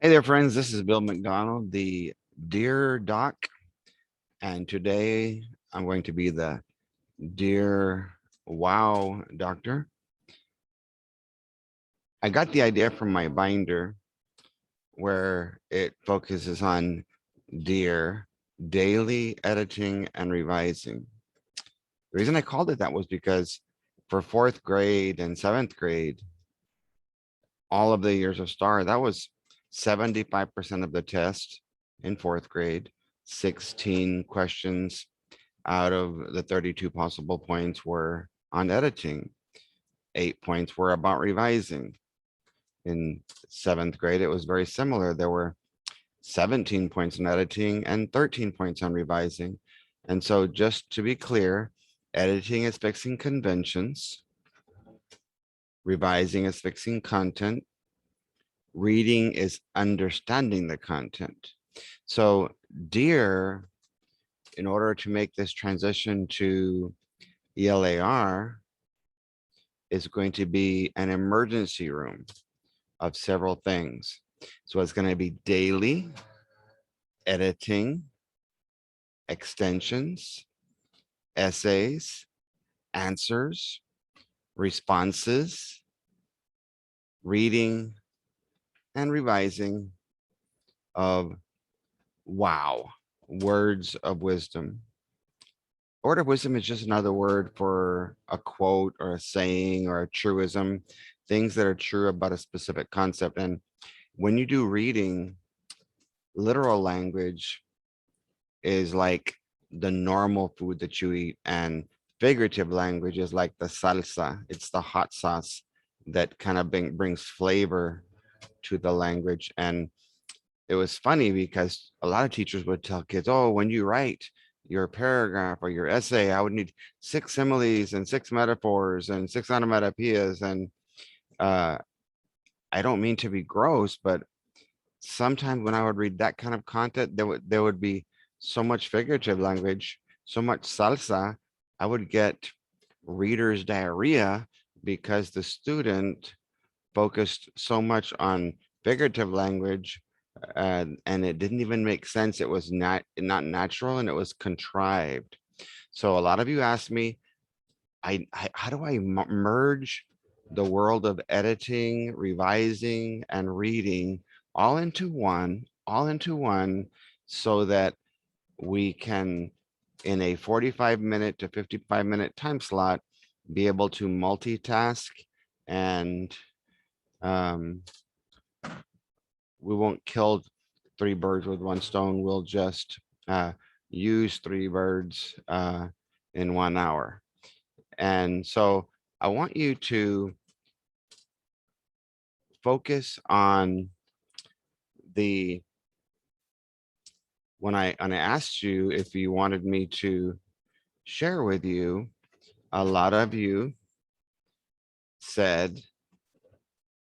Hey there, friends. This is Bill MacDonald, the Dear Doc, and today I'm going to be the Dear Wow Doctor. I got the idea from my binder where it focuses on Dear daily editing and revising. The reason I called it that was because for fourth grade and seventh grade, all of the years of STAR, that was 75% of the test in fourth grade, 16 questions out of the 32 possible points were on editing. 8 points were about revising. In seventh grade, it was very similar. There were 17 points on editing and 13 points on revising. And so just to be clear, editing is fixing conventions, revising is fixing content, reading is understanding the content. So Dear, in order to make this transition to ELAR, is going to be an emergency room of several things. So it's going to be daily editing, extensions, essays, answers, responses, reading, and revising of wow, words of wisdom. Word of wisdom is just another word for a quote or a saying or a truism, things that are true about a specific concept. And when you do reading, literal language is like the normal food that you eat, and figurative language is like the salsa. It's the hot sauce that kind of brings flavor to the language. And it was funny because a lot of teachers would tell kids, oh, when you write your paragraph or your essay, I would need 6 similes and 6 metaphors and 6 onomatopoeias. And uh, I don't mean to be gross, but sometimes when I would read that kind of content, there would be so much figurative language, so much salsa, I would get reader's diarrhea because the student focused so much on figurative language, and it didn't even make sense. It was not natural, and it was contrived. So a lot of you asked me, how do I merge the world of editing, revising, and reading all into one, so that we can, in a 45-minute to 55-minute time slot, be able to multitask, and um, we won't kill three birds with one stone. We'll just use three birds in 1 hour. And so I want you to focus on the, when I asked you if you wanted me to share with you, a lot of you said,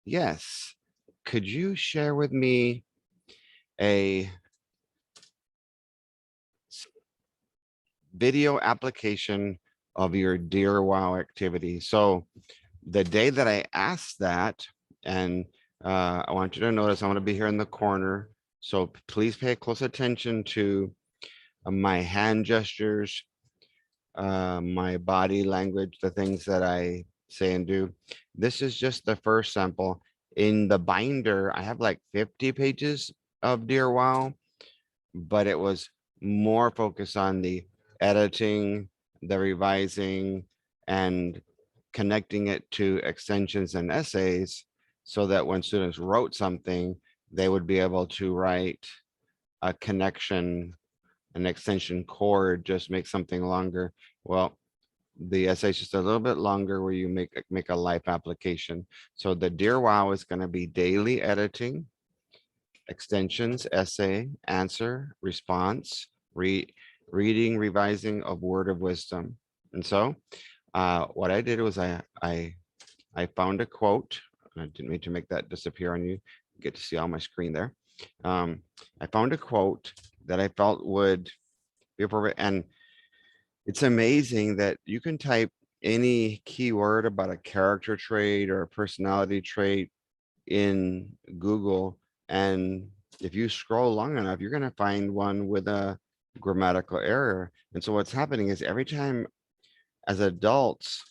yes, could you share with me a video application of your Dear Wow activity? So the day that I asked that, and I want you to notice I'm going to be here in the corner, so please pay close attention to my hand gestures, my body language, the things that I say and do. This is just the first sample. In the binder, I have like 50 pages of Dear Wow, but it was more focused on the editing, the revising, and connecting it to extensions and essays, so that when students wrote something, they would be able to write a connection, an extension cord, just make something longer. Well, the essay is just a little bit longer where you make a life application. So the Dear Wow is going to be daily editing, extensions, essay, answer, response, reading, revising of word of wisdom. And so what I did was I found a quote. I didn't mean to make that disappear on you. You get to see all my screen there. I found a quote that I felt would be appropriate. And it's amazing that you can type any keyword about a character trait or a personality trait in Google, And if you scroll long enough, you're going to find one with a grammatical error. And so what's happening is every time as adults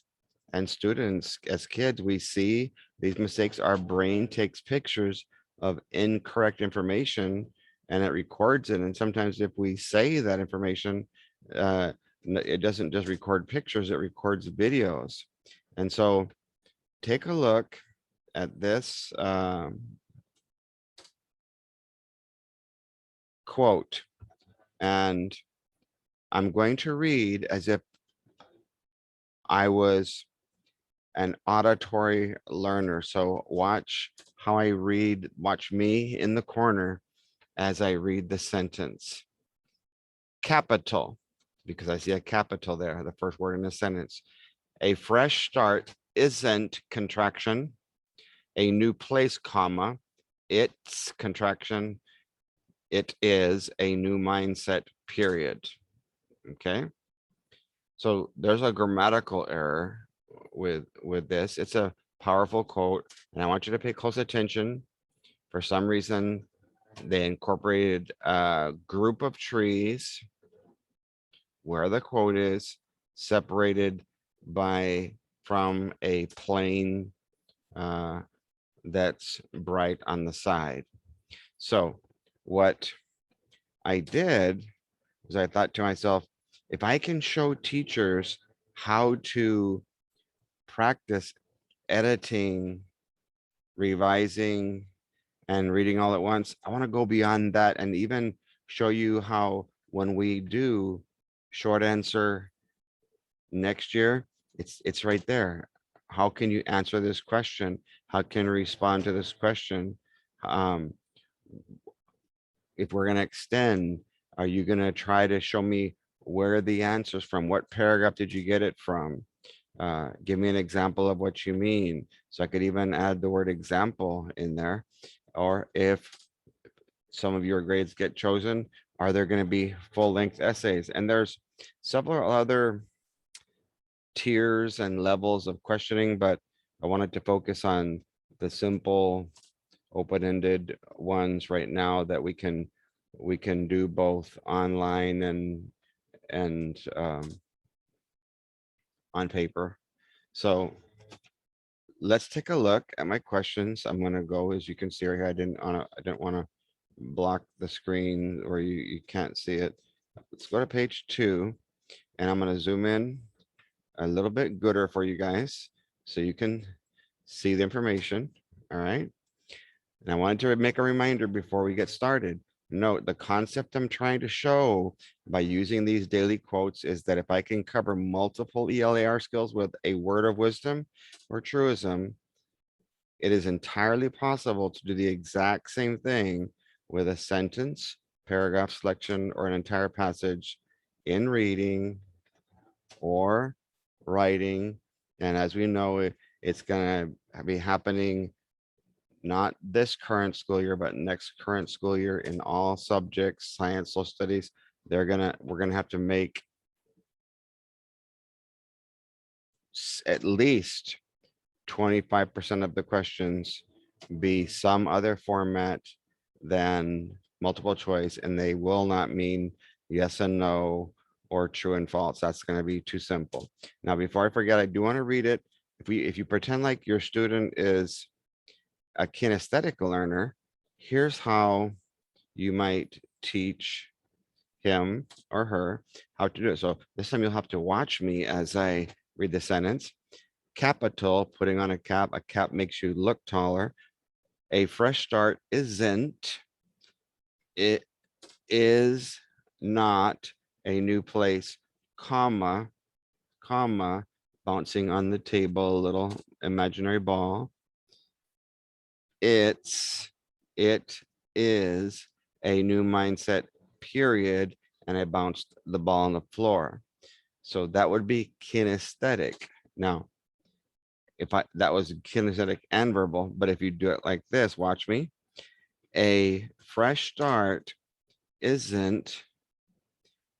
and students, as kids, we see these mistakes, our brain takes pictures of incorrect information and it records it. And sometimes if we say that information, it doesn't just record pictures, it records videos. And so take a look at this quote, and I'm going to read as if I was an auditory learner. So watch how I read, watch me in the corner as I read the sentence. Capital, because I see a capital there, the first word in the sentence. A fresh start isn't contraction, a new place, comma, it's contraction, it is a new mindset, period. Okay. So there's a grammatical error with this. It's a powerful quote, and I want you to pay close attention. For some reason, they incorporated a group of trees where the quote is separated by from a plane that's bright on the side. So what I did was I thought to myself, if I can show teachers how to practice editing, revising, and reading all at once, I want to go beyond that and even show you how when we do short answer next year, it's right there. How can you answer this question? How can you respond to this question? Um, if we're going to extend, are you going to try to show me where the answers from? What paragraph did you get it from? Give me an example of what you mean. So I could even add the word example in there. Or if some of your grades get chosen, are there going to be full length essays? And there's several other tiers and levels of questioning, but I wanted to focus on the simple open-ended ones right now that we can do both online and on paper. So let's take a look at my questions. I'm going to go, as you can see right here. I didn't want to block the screen or you can't see it. Let's go to page 2, and I'm going to zoom in a little bit gooder for you guys so you can see the information. All right. And I wanted to make a reminder before we get started. Note the concept I'm trying to show by using these daily quotes is that if I can cover multiple ELAR skills with a word of wisdom or truism, it is entirely possible to do the exact same thing with a sentence, paragraph selection, or an entire passage in reading or writing. And as we know, it's going to be happening not this current school year, but next current school year in all subjects, science, social studies. We're gonna have to make at least 25% of the questions be some other format than multiple choice, and they will not mean yes and no or true and false. That's going to be too simple. Now, before I forget, I do want to read it. If you pretend like your student is a kinesthetic learner, here's how you might teach him or her how to do it. So this time you'll have to watch me as I read the sentence. Capital, putting on a cap makes you look taller. A fresh start isn't, it is not a new place, comma, bouncing on the table, a little imaginary ball. It is a new mindset, period. And I bounced the ball on the floor. So that would be kinesthetic. Now, if that was kinesthetic and verbal, but if you do it like this, watch me. A fresh start isn't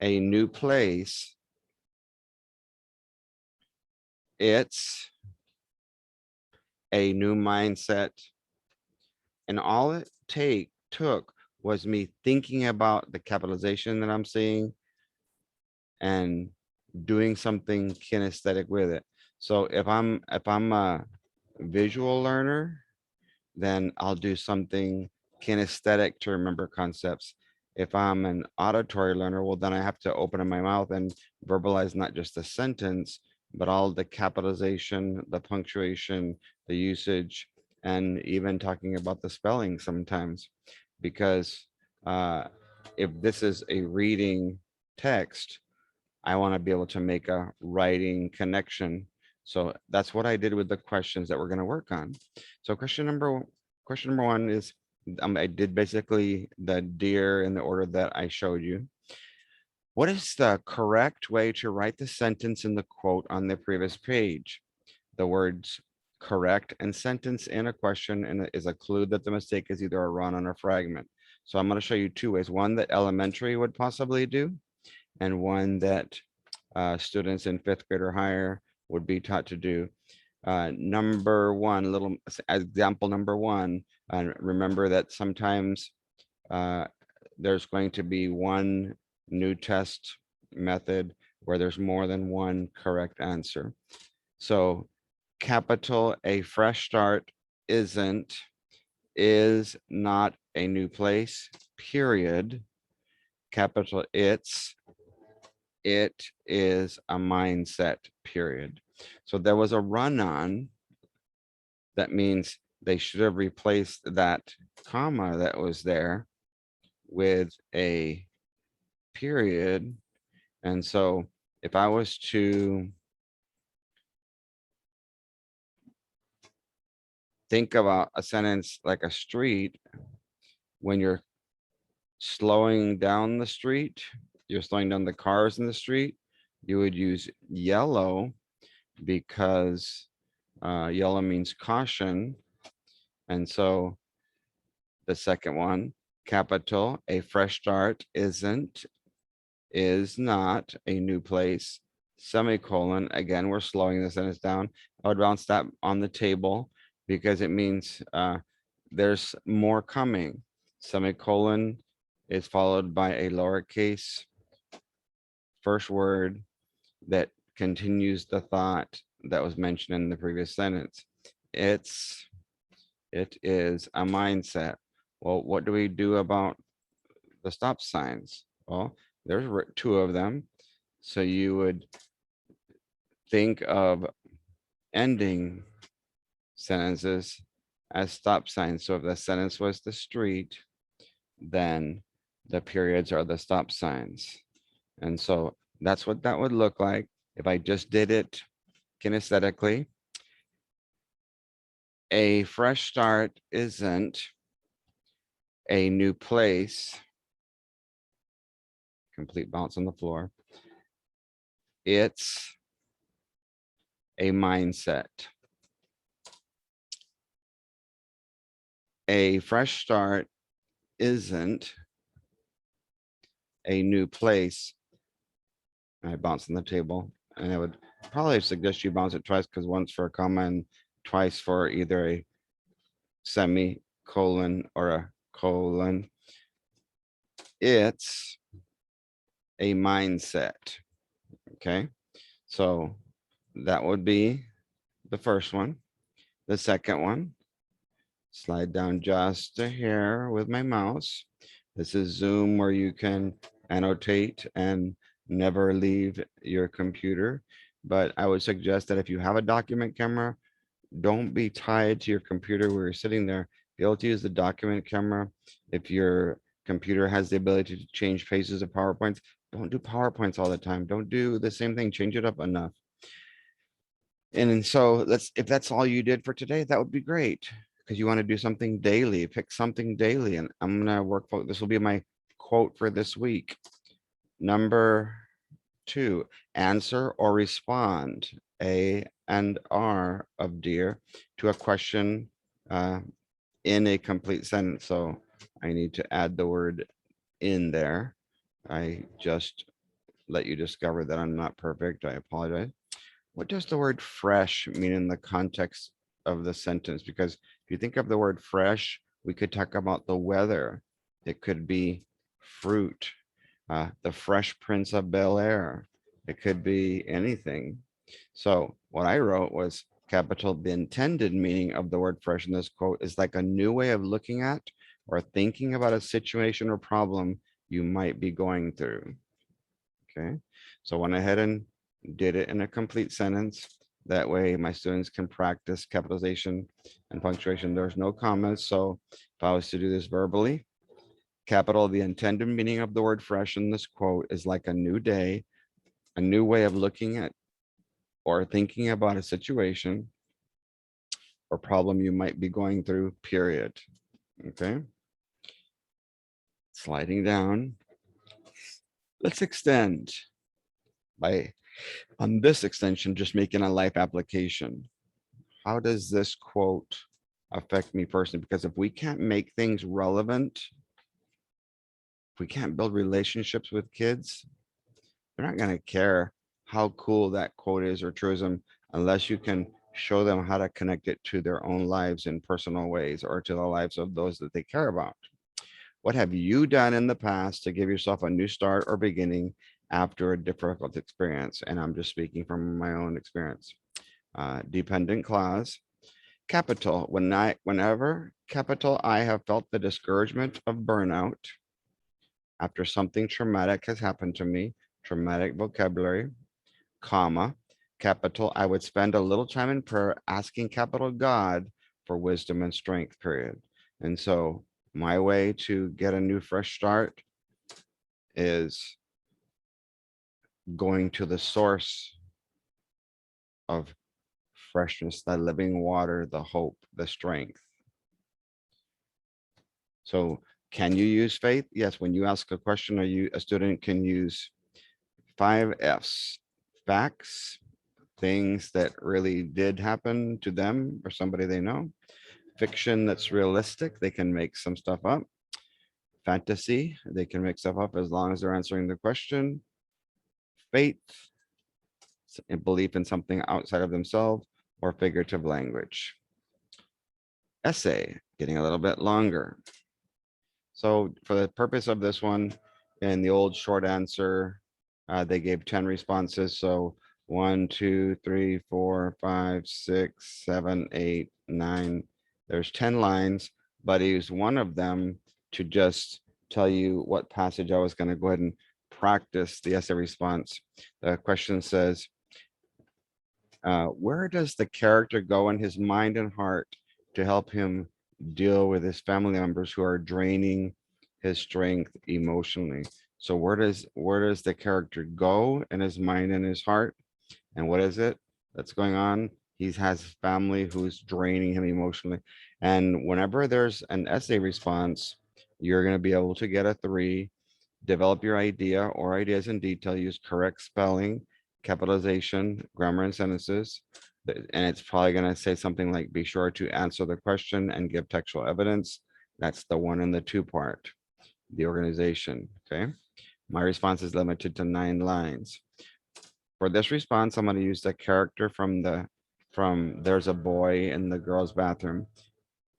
a new place. It's a new mindset, And all it took was me thinking about the capitalization that I'm seeing and doing something kinesthetic with it. So if I'm a visual learner, then I'll do something kinesthetic to remember concepts. If I'm an auditory learner, well, then I have to open up my mouth and verbalize not just the sentence, but all the capitalization, the punctuation, the usage, and even talking about the spelling sometimes. Because uh, if this is a reading text, I want to be able to make a writing connection. So that's what I did with the questions that we're going to work on. So question number one is I did basically the deer in the order that I showed you. What is the correct way to write the sentence in the quote on the previous page? The words correct and sentence in a question and is a clue that the mistake is either a run on a fragment. So I'm going to show you two ways. One that elementary would possibly do, and one that students in fifth grade or higher would be taught to do. Number one, little example number one, remember that sometimes uh, there's going to be one new test method where there's more than one correct answer. So capital A fresh start isn't, is not a new place, period. Capital it is a mindset, period. So there was a run on. That means they should have replaced that comma that was there with a period. And so if I was to think about a sentence like a street, when you're slowing down the street, you're slowing down the cars in the street, you would use yellow because yellow means caution. And so the second one, capital, a fresh start isn't, is not a new place, semicolon. Again, we're slowing the sentence down. I would bounce that on the table because it means there's more coming. Semicolon is followed by a lowercase first word that continues the thought that was mentioned in the previous sentence. It is a mindset. Well, what do we do about the stop signs? Well, there's two of them. So you would think of ending sentences as stop signs. So if the sentence was the street, then the periods are the stop signs. And so that's what that would look like if I just did it kinesthetically. A fresh start isn't a new place. Complete bounce on the floor. It's a mindset. A fresh start isn't a new place. I bounce on the table, and I would probably suggest you bounce it twice because once for a comma and twice for either a semicolon or a colon. It's a mindset. Okay, so that would be the first one. The second one, slide down just a hair with my mouse. This is Zoom where you can annotate and never leave your computer. But I would suggest that if you have a document camera, don't be tied to your computer where you're sitting there. Be able to use the document camera. If your computer has the ability to change pages of PowerPoints, don't do PowerPoints all the time. Don't do the same thing. Change it up enough. And so if that's all you did for today, that would be great because you want to do something daily. Pick something daily, and I'm gonna work for this. Will be my quote for this week. Number 2, answer or respond, A and R of dear, to a question in a complete sentence. So I need to add the word in there. I just let you discover that I'm not perfect. I apologize. What does the word fresh mean in the context of the sentence? Because if you think of the word fresh, We could talk about the weather. It could be fruit, the Fresh Prince of Bel-Air. It could be anything. So what I wrote was capital, the intended meaning of the word fresh in this quote is like a new way of looking at or thinking about a situation or problem you might be going through. Okay, so I went ahead and did it in a complete sentence. That way my students can practice capitalization and punctuation. There's no commas. So if I was to do this verbally, capital, the intended meaning of the word fresh in this quote is like a new day, a new way of looking at or thinking about a situation or problem you might be going through, period. Okay. Sliding down. Let's extend by, on this extension, just making a life application. How does this quote affect me personally? Because if we can't make things relevant, if we can't build relationships with kids, they're not going to care how cool that quote is or truism unless you can show them how to connect it to their own lives in personal ways or to the lives of those that they care about. What have you done in the past to give yourself a new start or beginning after a difficult experience? And I'm just speaking from my own experience. Dependent clause, capital. Whenever capital I have felt the discouragement of burnout after something traumatic has happened to me, traumatic vocabulary, comma, capital, I would spend a little time in prayer asking capital God for wisdom and strength, period. And so my way to get a new fresh start is going to the source of freshness, the living water, the hope, the strength. So can you use faith? Yes, when you ask a question, a student can use 5 F's: facts, things that really did happen to them or somebody they know; fiction that's realistic, they can make some stuff up; fantasy, they can make stuff up as long as they're answering the question; faith, and belief in something outside of themselves; or figurative language. Essay, getting a little bit longer. So for the purpose of this one, in the old short answer, they gave 10 responses. So 1, 2, 3, 4, 5, 6, 7, 8, 9. There's 10 lines, but I used one of them to just tell you what passage I was going to go ahead and practice the essay response. The question says, where does the character go in his mind and heart to help him deal with his family members who are draining his strength emotionally? So where does the character go in his mind and his heart? And what is it that's going on? He has family who's draining him emotionally. And whenever there's an essay response, you're going to be able to get a 3. Develop your idea or ideas in detail. Use correct spelling, capitalization, grammar, and sentences. And it's probably going to say something like, be sure to answer the question and give textual evidence. That's the 1 and the 2 part, the organization. Okay. My response is limited to 9 lines. For this response, I'm going to use the character from there's a boy in the girls' bathroom.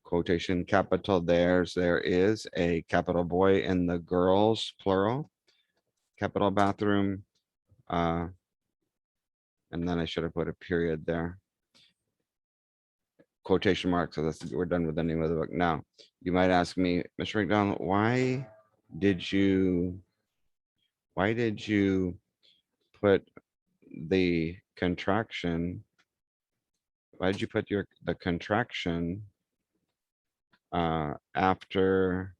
Quotation capital, there is a capital boy in the girls, plural, capital bathroom. And then I should have put a period there. Quotation mark. So we're done with the name of the book. Now, you might ask me, Mr. McDonald, why did you put the contraction? Why did you put the contraction after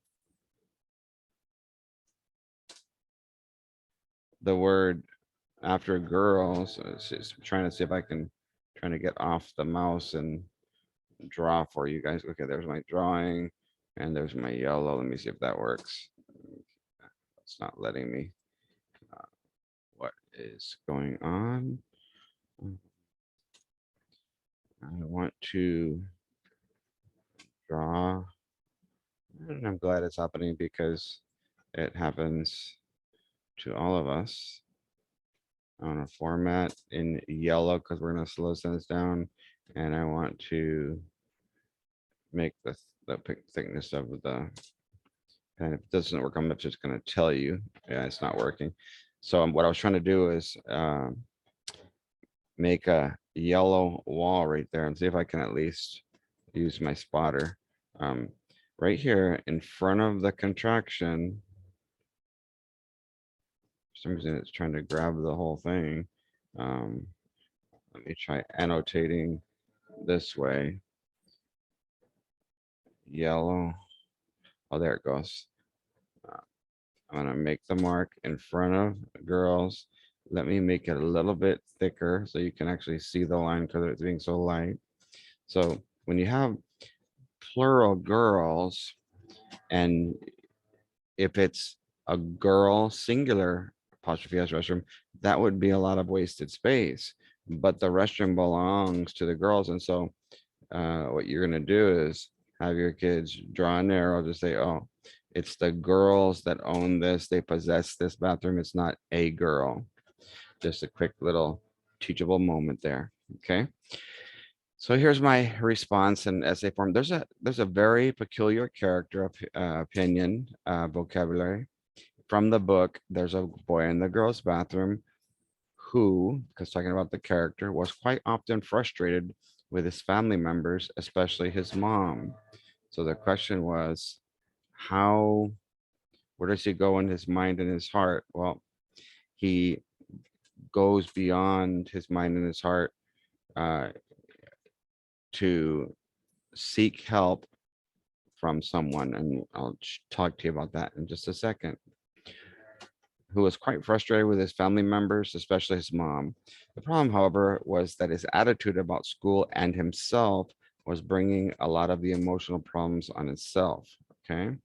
the word, after girls? It's trying to see if I can trying to get off the mouse and draw for you guys. Okay, there's my drawing and there's my yellow. Let me see if that works. It's not letting me. What is going on? I want to draw, and I'm glad it's happening because it happens to all of us. I want to format in yellow because we're going to slow things down, and I want to make the thickness of the pen. If it doesn't work, I'm just going to tell you, yeah, it's not working. So what I was trying to do is make a yellow wall right there and see if I can at least use my spotter. Right here in front of the contraction, for some reason it's trying to grab the whole thing. Let me try annotating this way. Yellow. Oh, there it goes. I'm gonna make the mark in front of girls. Let me make it a little bit thicker so you can actually see the line because it's being so light. So when you have plural girls, and if it's a girl singular apostrophe s restroom, that would be a lot of wasted space. But the restroom belongs to the girls, and so what you're gonna do is have your kids draw an arrow to say, oh, it's the girls that own this, they possess this bathroom, it's not a girl. Just a quick little teachable moment there. Okay. So here's my response in essay form. There's a very peculiar character of opinion vocabulary from the book. There's a boy in the girls' bathroom who, because talking about the character, was quite often frustrated with his family members, especially his mom. So the question was, how, where does he go in his mind and his heart? Well, he goes beyond his mind and his heart uh, to seek help from someone. And I'll talk to you about that in just a second. Who was quite frustrated with his family members, especially his mom. The problem, however, was that his attitude about school and himself was bringing a lot of the emotional problems on himself. Okay.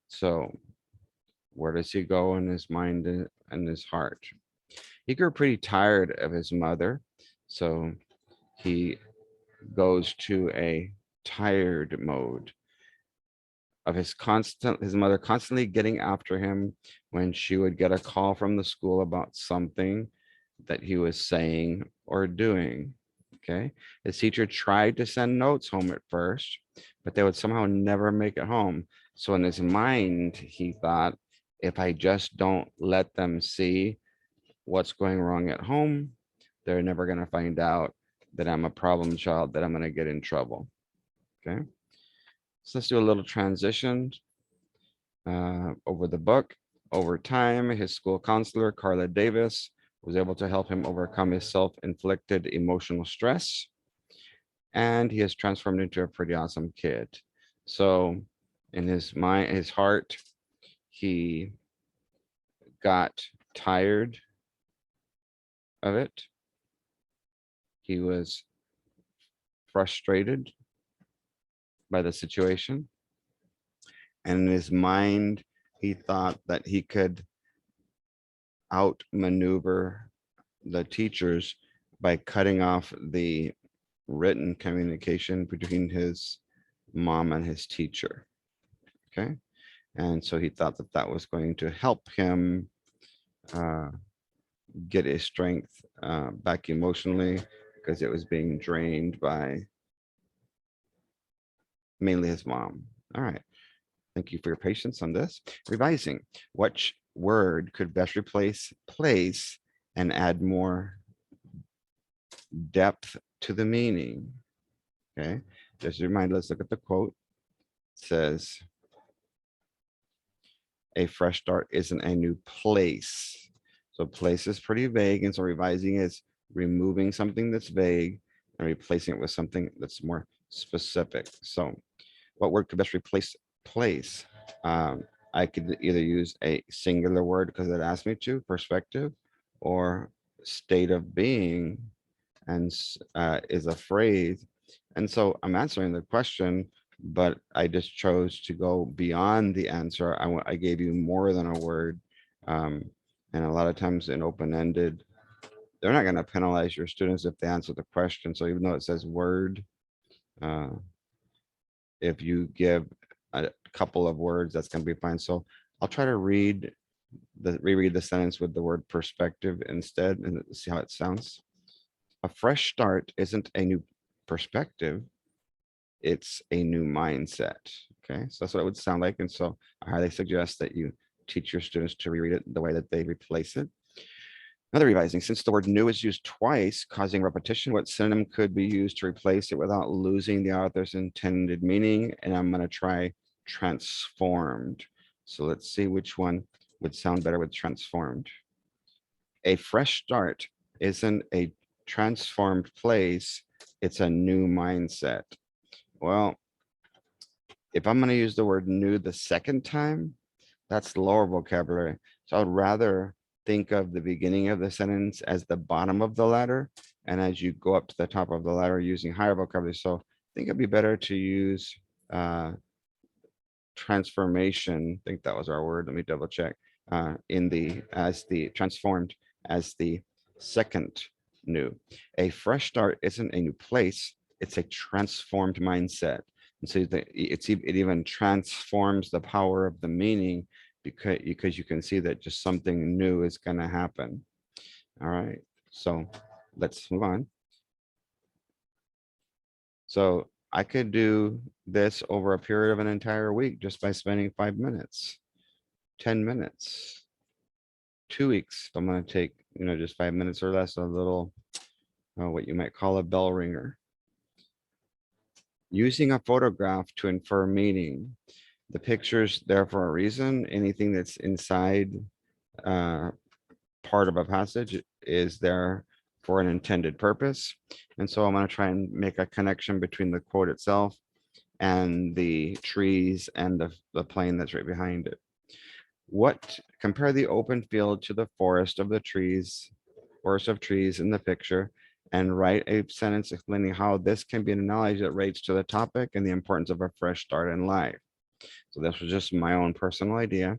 So where does he go in his mind and his heart? He grew pretty tired of his mother. So he goes to a tired mode of his mother constantly getting after him when she would get a call from the school about something that he was saying or doing. Okay. His teacher tried to send notes home at first, but they would somehow never make it home. So in his mind, he thought, if I just don't let them see what's going wrong at home, they're never going to find out that I'm a problem child, that I'm going to get in trouble. Okay. So let's do a little transition over the book. Over time, his school counselor, Carla Davis, was able to help him overcome his self-inflicted emotional stress, and he has transformed into a pretty awesome kid. So in his mind, his heart, he got tired of it. He was frustrated by the situation. And in his mind, he thought that he could outmaneuver the teachers by cutting off the written communication between his mom and his teacher. Okay. And so he thought that that was going to help him uh, get his strength back emotionally, because it was being drained by mainly his mom. All right. Thank you for your patience on this. Revising. Which word could best replace place and add more depth to the meaning? Okay. Just a reminder, let's look at the quote. It says, a fresh start isn't a new place. So place is pretty vague. And so revising is removing something that's vague and replacing it with something that's more specific. So what word could best replace place? I could either use a singular word because it asked me to, perspective, or state of being, and is a phrase. And so I'm answering the question, but I just chose to go beyond the answer. I gave you more than a word. And a lot of times in open-ended, they're not going to penalize your students if they answer the question. So even though it says word, uh, if you give a couple of words, that's going to be fine. So I'll try to reread the sentence with the word perspective instead and see how it sounds. A fresh start isn't a new perspective. it's a new mindset. Okay, so that's what it would sound like. And so I highly suggest that you teach your students to reread it the way that they replace it. Another revising, since the word new is used twice, causing repetition, what synonym could be used to replace it without losing the author's intended meaning? And I'm going to try transformed. So let's see which one would sound better with transformed. A fresh start isn't a transformed place, it's a new mindset. Well, if I'm going to use the word new the second time, that's lower vocabulary. So I would rather think of the beginning of the sentence as the bottom of the ladder. And as you go up to the top of the ladder using higher vocabulary. So I think it'd be better to use uh, transformation. I think that was our word. Let me double check. In the as the transformed as the second new. A fresh start isn't a new place. It's a transformed mindset. And so it even transforms the power of the meaning because you can see that just something new is going to happen. All right. So let's move on. So I could do this over a period of an entire week just by spending 5 minutes, 10 minutes, 2 weeks. I'm going to take, just 5 minutes or less, a little, what you might call a bell ringer. Using a photograph to infer meaning. The picture's there for a reason. Anything that's inside part of a passage is there for an intended purpose. And so I'm going to try and make a connection between the quote itself and the trees and the plane that's right behind it. Compare the open field to the forest of trees in the picture, and write a sentence explaining how this can be an analogy that relates to the topic and the importance of a fresh start in life. So this was just my own personal idea.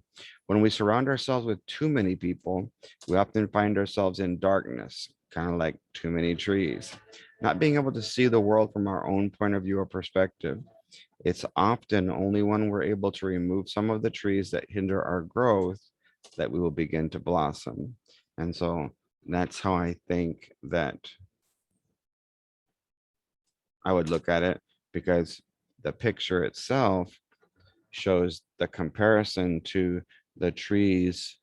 When we surround ourselves with too many people, we often find ourselves in darkness, kind of like too many trees, not being able to see the world from our own point of view or perspective. It's often only when we're able to remove some of the trees that hinder our growth that we will begin to blossom. And so that's how I think that I would look at it, because the picture itself shows the comparison to the trees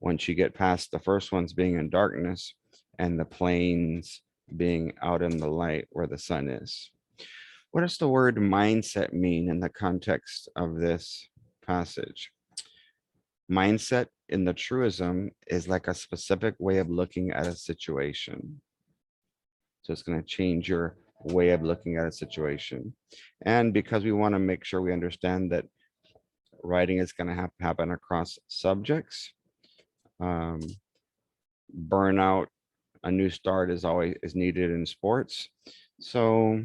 once you get past the first ones being in darkness and the plains being out in the light where the sun is. What does the word mindset mean in the context of this passage? Mindset in the truism is like a specific way of looking at a situation. So it's going to change your way of looking at a situation. And because we want to make sure we understand that writing is going to have to happen across subjects, burnout, a new start is needed in sports. So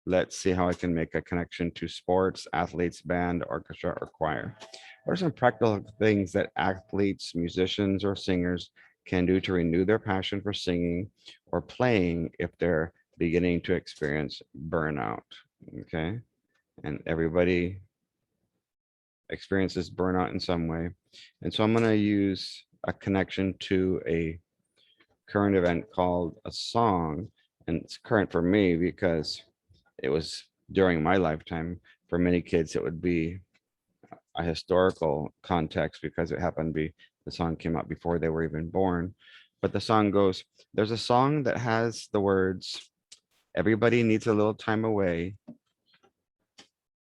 let's see how I can make a connection to sports, athletes, band, orchestra, or choir. What are some practical things that athletes, musicians, or singers can do to renew their passion for singing or playing if they're beginning to experience burnout? Okay. And everybody experiences burnout in some way. And so I'm going to use a connection to a current event called a song. And it's current for me because it was during my lifetime. For many kids, it would be a historical context because it happened to be the song came out before they were even born. But the song goes, there's a song that has the words, everybody needs a little time away.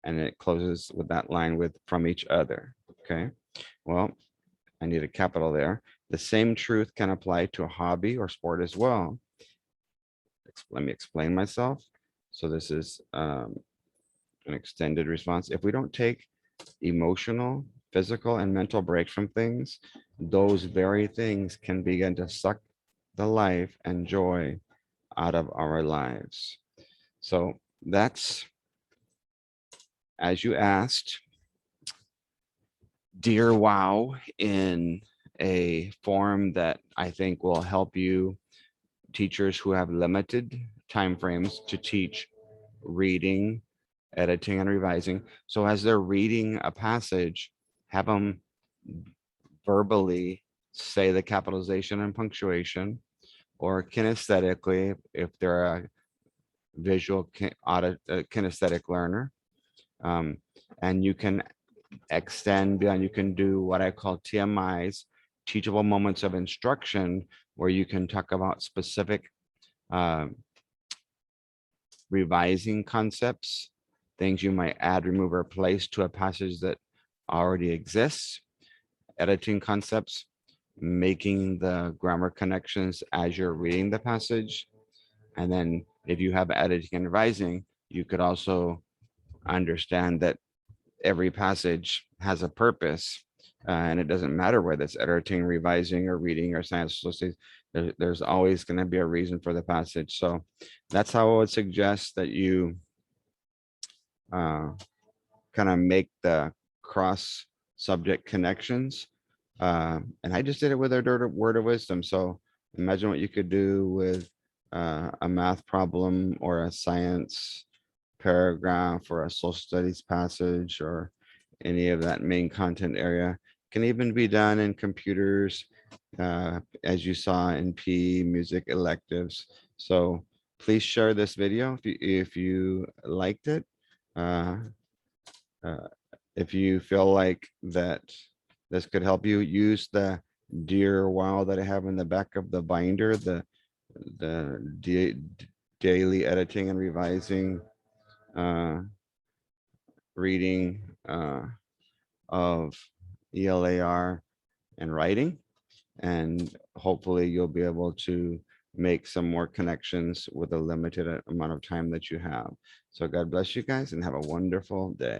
And it closes with that line with from each other. Okay. Well, I need a capital there. The same truth can apply to a hobby or sport as well. Let me explain myself. So this is an extended response. If we don't take emotional, physical, and mental breaks from things, those very things can begin to suck the life and joy out of our lives. So that's, as you asked, Dear Wow, in a form that I think will help you, teachers who have limited timeframes, to teach reading, editing, and revising. So as they're reading a passage, have them verbally say the capitalization and punctuation, or kinesthetically, if they're visual kinesthetic learner. Um, and you can extend beyond, you can do what I call TMIs, teachable moments of instruction, where you can talk about specific um, revising concepts, things you might add, remove, or replace to a passage that already exists, editing concepts, making the grammar connections as you're reading the passage. And then if you have editing and revising, you could also understand that every passage has a purpose. And it doesn't matter whether it's editing, revising, or reading, or science. There's always going to be a reason for the passage. So that's how I would suggest that you kind of make the cross subject connections. And I just did it with a word of wisdom. So imagine what you could do with a math problem or a science paragraph or a social studies passage or any of that main content area. Can even be done in computers, as you saw in PE, music electives. So please share this video if you liked it. Uh, uh, if you feel like that this could help you, use the dear wow that I have in the back of the binder, the daily editing and revising reading of ELAR and writing. And hopefully you'll be able to make some more connections with a limited amount of time that you have. So God bless you guys and have a wonderful day.